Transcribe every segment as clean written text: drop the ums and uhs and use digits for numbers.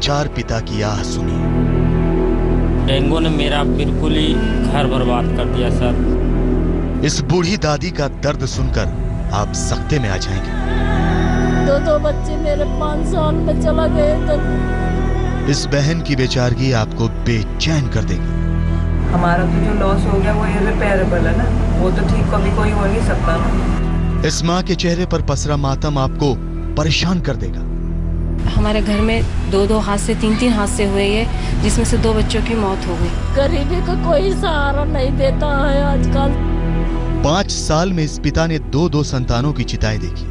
लाचार पिता की आह सुनी। डेंगू ने मेरा बिल्कुल ही घर बर्बाद कर दिया सर। इस बूढ़ी दादी का दर्द सुनकर आप सख्ते में आ जाएंगे। दो बच्चे मेरे 5 साल में चला गए तो इस बहन की बेचारगी आपको बेचैन कर देगी। हमारा तो जो लॉस हो गया वो इरिपेयरेबल है ना, वो तो ठीक कभी कोई हो नहीं सकता ना। इस माँ के चेहरे पर पसरा मातम आपको परेशान कर देगा। हमारे घर में 2 हादसे 3 हादसे हुए हैं, जिसमें से 2 बच्चों की मौत हो गई। गरीबी का कोई सहारा नहीं देता है आजकल। 5 साल में इस पिता ने 2 संतानों की चिताएं देखी।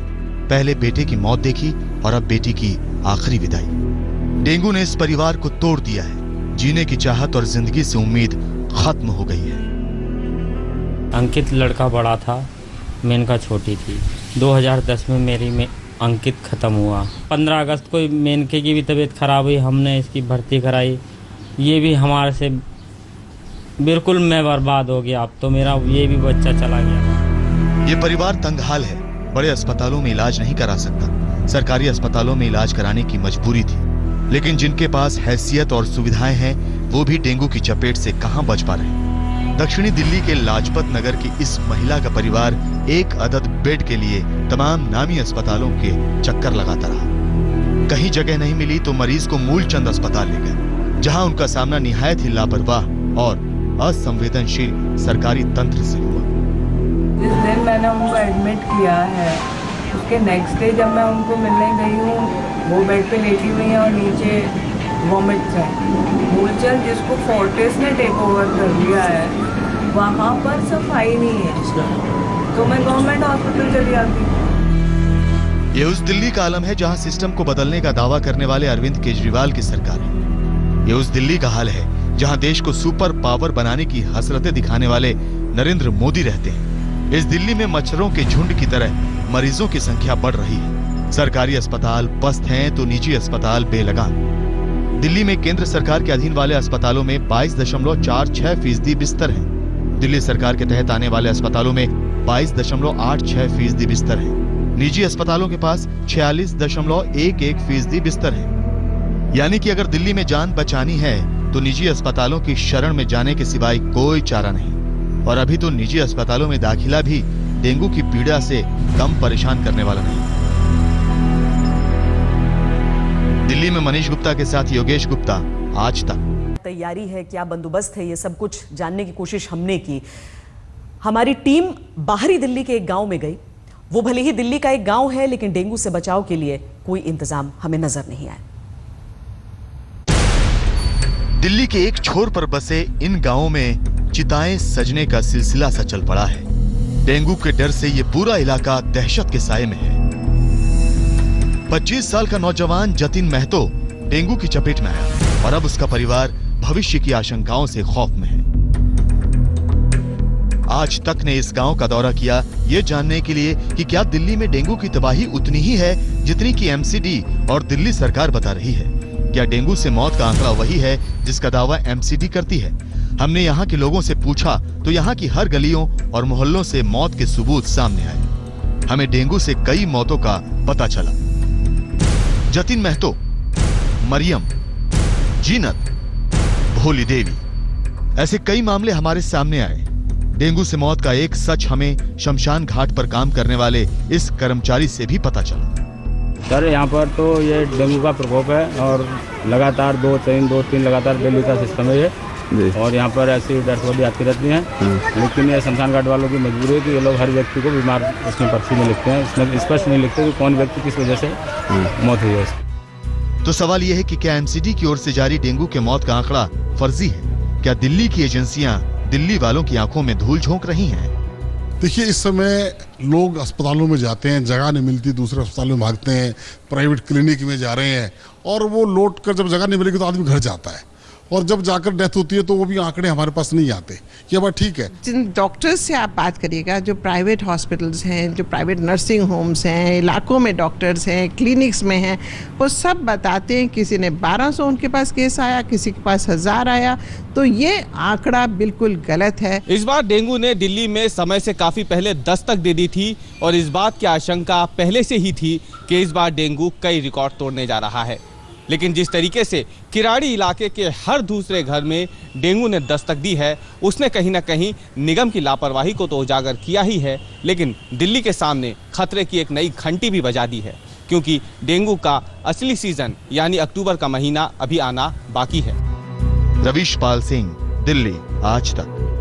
पहले बेटे की मौत देखी और अब बेटी की आखिरी विदाई। डेंगू ने इस परिवार को तोड़ दिया है। जीने की चाहत और जिंदगी से उम्मीद खत्म हो गई है। अंकित लड़का बड़ा था, मेनका छोटी थी। 2010 में मेरी अंकित ख़त्म हुआ। 15 अगस्त को मेनके की भी तबीयत खराब हुई, हमने इसकी भर्ती कराई। ये भी हमारे से बिल्कुल मैं बर्बाद हो गया। अब तो मेरा ये भी बच्चा चला गया। ये परिवार तंगहाल है, बड़े अस्पतालों में इलाज नहीं करा सकता। सरकारी अस्पतालों में इलाज कराने की मजबूरी थी, लेकिन जिनके पास हैसियत और सुविधाएं हैं वो भी डेंगू की चपेट से कहां बच पा रहे। दक्षिणी दिल्ली के लाजपत नगर की इस महिला का परिवार एक अदद बेड के लिए तमाम नामी अस्पतालों के चक्कर लगाता रहा। कहीं जगह नहीं मिली तो मरीज को मूलचंद अस्पताल ले गए, जहां उनका सामना निहायत ही लापरवाह और असंवेदनशील सरकारी तंत्र से हुआ। जिस दिन मैंने उनको एडमिट किया है, उसके नेक्स्ट डे जब मैं उनको मिलने गई हूँ, वो बेड पे लेटी हुई है और नीचे वॉमिट्स है। मूलचंद जिसको फोर्टिस ने टेक ओवर कर लिया है, वहाँ पर सफाई नहीं है, तो मैं गवर्नमेंट हॉस्पिटल चली आती। ये उस दिल्ली का आलम है जहां सिस्टम को बदलने का दावा करने वाले अरविंद केजरीवाल की सरकार है। ये उस दिल्ली का हाल है जहां देश को सुपर पावर बनाने की हसरतें दिखाने वाले नरेंद्र मोदी रहते हैं। इस दिल्ली में मच्छरों के झुंड की तरह मरीजों की संख्या बढ़ रही है। सरकारी अस्पताल पस्त हैं तो निजी अस्पताल बेलगाम। दिल्ली में केंद्र सरकार के अधीन वाले अस्पतालों में 22.46% बिस्तर हैं। दिल्ली सरकार के तहत आने वाले अस्पतालों में 22.86% बिस्तर हैं। निजी अस्पतालों के पास 46.11% बिस्तर हैं। यानी कि अगर दिल्ली में जान बचानी है तो निजी अस्पतालों की शरण में जाने के सिवाय कोई चारा नहीं। और अभी तो निजी अस्पतालों में दाखिला भी डेंगू की पीड़ा से कम परेशान करने वाला नहीं। दिल्ली में मनीष गुप्ता के साथ योगेश गुप्ता, आज तक। तैयारी है, क्या बंदोबस्त है, ये सब कुछ जानने की कोशिश हमने की। हमारी टीम बाहरी दिल्ली के एक गांव में गई। वो भले ही दिल्ली का एक गांव है, लेकिन डेंगू से बचाव के लिए कोई इंतजाम हमें नजर नहीं आया। दिल्ली के एक छोर पर बसे इन गांवों में चिताएं सजने का सिलसिला सा चल पड़ा है। डेंगू के डर से ये पूरा इलाका दहशत के साए में है। 25 साल का नौजवान जतिन महतो डेंगू की चपेट में आया और अब उसका परिवार भविष्य की आशंकाओं से खौफ में है। आज तक ने इस गांव का दौरा किया ये जानने के लिए कि क्या दिल्ली में डेंगू की तबाही उतनी ही है जितनी कि एमसीडी और दिल्ली सरकार बता रही है। क्या डेंगू से मौत का आंकड़ा वही है जिसका दावा एमसीडी करती है? हमने यहाँ के लोगों से पूछा तो यहाँ की हर गलियों और मोहल्लों से मौत के सबूत सामने आए। हमें डेंगू से कई मौतों का पता चला। जतिन महतो, मरियम, जीनत, भोली देवी, ऐसे कई मामले हमारे सामने आए। डेंगू से मौत का एक सच हमें शमशान घाट पर काम करने वाले इस कर्मचारी से भी पता चला। सर यहाँ पर तो ये डेंगू का प्रकोप है और लगातार 2-3 लगातार डेली का सिस्टम है ये। और यहाँ पर ऐसी डेथ बॉडी आती रहती हैं, लेकिन ये शमशान घाट वालों की मजबूरी है कि ये लोग हर व्यक्ति को बीमार इसमें पर्ची में लिखते हैं। इसमें स्पष्ट नहीं लिखते कि कौन व्यक्ति किस वजह से मौत हुई है इसकी। तो सवाल यह है कि क्या एमसीडी की ओर से जारी डेंगू के मौत का आंकड़ा फर्जी है? क्या दिल्ली की एजेंसियां दिल्ली वालों की आंखों में धूल झोंक रही हैं? देखिए, इस समय लोग अस्पतालों में जाते हैं, जगह नहीं मिलती, दूसरे अस्पतालों में भागते हैं, प्राइवेट क्लिनिक में जा रहे हैं और वो लौट कर जब जगह नहीं मिलेगी तो आदमी घर जाता है और जब जाकर डेथ होती है तो वो भी आंकड़े हमारे पास नहीं आते। ये बात ठीक है। जिन डॉक्टर्स से आप बात करिएगा, जो प्राइवेट हॉस्पिटल्स हैं, जो प्राइवेट नर्सिंग होम्स हैं, इलाकों में डॉक्टर्स हैं, क्लिनिक्स में हैं, वो सब बताते हैं किसी ने 1200 उनके पास केस आया, किसी के पास 1000 आया। तो ये आंकड़ा बिल्कुल गलत है। इस बार डेंगू ने दिल्ली में समय से काफ़ी पहले दस्तक दे दी थी और इस बात की आशंका पहले से ही थी कि इस बार डेंगू कई रिकॉर्ड तोड़ने जा रहा है। लेकिन जिस तरीके से किराड़ी इलाके के हर दूसरे घर में डेंगू ने दस्तक दी है, उसने कहीं ना कहीं निगम की लापरवाही को तो उजागर किया ही है, लेकिन दिल्ली के सामने खतरे की एक नई घंटी भी बजा दी है, क्योंकि डेंगू का असली सीजन यानी अक्टूबर का महीना अभी आना बाकी है। रवीश पाल सिंह, दिल्ली आज तक।